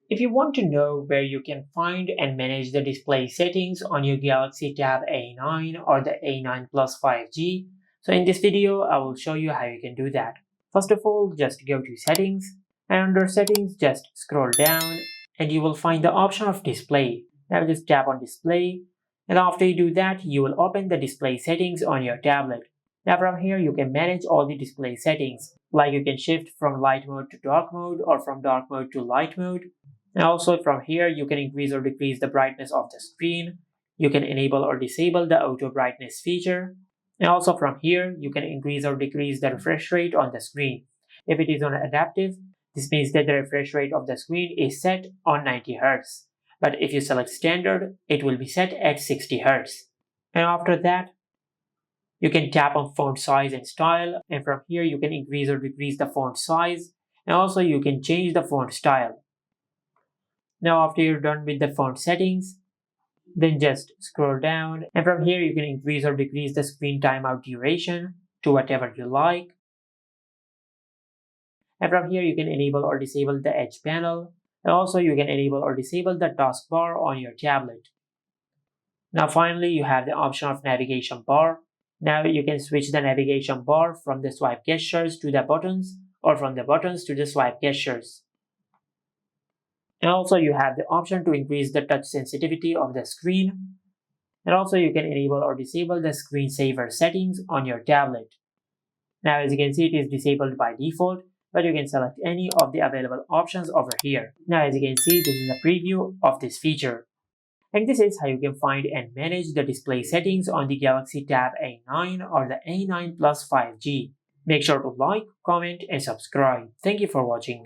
If you want to know where you can find and manage the display settings on your Galaxy Tab A9 or the A9 Plus 5G, so in this video I will show you how you can do that. First of all, just go to Settings, and under Settings just scroll down and you will find the option of Display. Now just tap on Display, and after you do that you will open the display settings on your tablet. Now from here you can manage all the display settings, like you can shift from light mode to dark mode or from dark mode to light mode. And also from here, you can increase or decrease the brightness of the screen. You can enable or disable the auto brightness feature. And also from here, you can increase or decrease the refresh rate on the screen. If it is on adaptive, this means that the refresh rate of the screen is set on 90 Hz. But if you select standard, it will be set at 60 Hz. And after that, you can tap on font size and style. And from here, you can increase or decrease the font size. And also you can change the font style. Now after you're done with the font settings, then just scroll down, and from here you can increase or decrease the screen timeout duration to whatever you like. And from here you can enable or disable the edge panel, and also you can enable or disable the taskbar on your tablet. Now finally you have the option of navigation bar. Now you can switch the navigation bar from the swipe gestures to the buttons, or from the buttons to the swipe gestures. And also you have the option to increase the touch sensitivity of the screen. And also you can enable or disable the screensaver settings on your tablet. Now as you can see, it is disabled by default, but you can select any of the available options over here. Now as you can see, this is a preview of this feature. And this is how you can find and manage the display settings on the Galaxy Tab A9 or the A9 Plus 5G. Make sure to like, comment and subscribe. Thank you for watching.